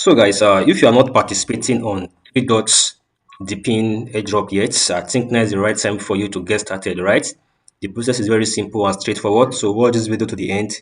So guys, if you are not participating on 3DOS DePin airdrop yet, I think now is the right time for you to get started, right? The process is very simple and straightforward. So watch this video to the end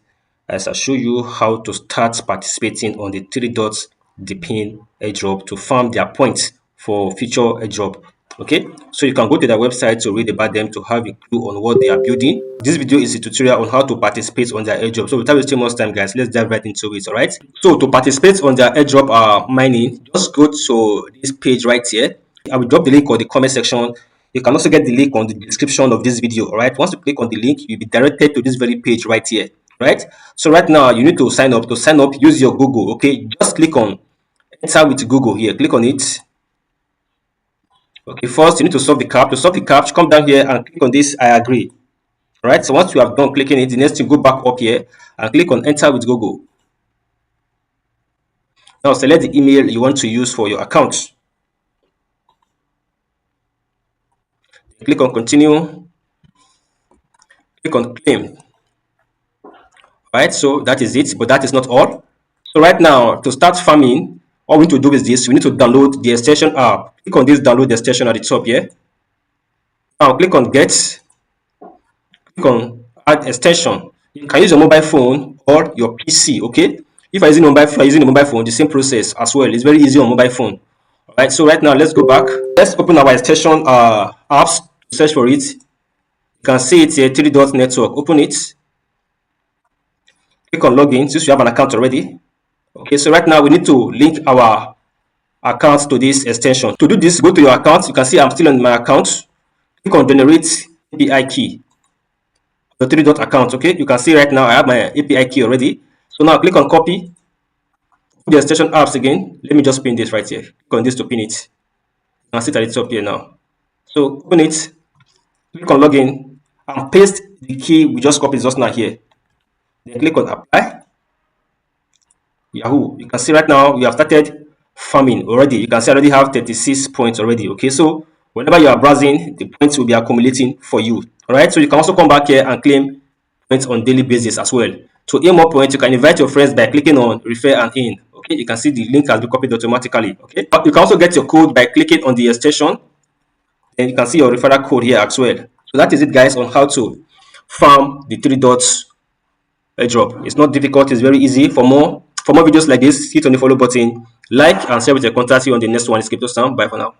as I show you how to start participating on the 3DOS DePin airdrop to farm their points for future airdrop. Okay, so you can go to their website to read about them to have a clue on what they are building. This video is a tutorial on how to participate on their airdrop. So without wasting much time, guys, let's dive right into it. All right, so to participate on their airdrop mining, just go to this page right here. I will drop the link on the comment section. You can also get the link on the description of this video. All right, once you click on the link, you'll be directed to this very page right here. Right, so right now you need to sign up. To sign up, use your Google. Okay, just click on enter with Google here. Click on it. Okay, first you need to solve the CAPTCHA. To solve the CAPTCHA, come down here and click on this I agree. All right, so once you have done clicking it, the next thing, go back up here and click on enter with Google. Now select the email you want to use for your account. Click on continue. Click on claim. All right, so that is it, but that is not all. So right now, to start farming, all we need to do is this. We need to download the extension app. Click on this download the extension at the top here. Now click on get. Click on add extension. You can use your mobile phone or your PC. Okay, if you're using a mobile phone, the same process as well. It's very easy on mobile phone. All right, so right now let's go back. Let's open our extension apps to search for it. You can see it here, 3DOS network. Open it. Click on login since you have an account already. Okay, so right now we need to link our accounts to this extension. To do this, go to your account. You can see I'm still on my account. Click on generate API key. The 3DOS account. Okay, you can see right now I have my API key already. So now click on copy the extension apps again. Let me just pin this right here. Click on this to pin it. You can see that it's up here now. So open it. Click on login and paste the key we just copied just now here. Then click on apply. Yahoo, you can see right now we have started farming already. You can see I already have 36 points already. Okay, so whenever you are browsing, the points will be accumulating for you. All right, so you can also come back here and claim points on daily basis as well. To earn more points, you can invite your friends by clicking on refer and in. Okay, you can see the link has been copied automatically. Okay, but you can also get your code by clicking on the extension, and you can see your referral code here as well. So that is it, guys, on how to farm the 3DOS airdrop. It's not difficult, it's very easy. For more videos like this, hit on the follow button, like and share with your contacts. See you on the next one. It's Crypto Sam. Bye for now.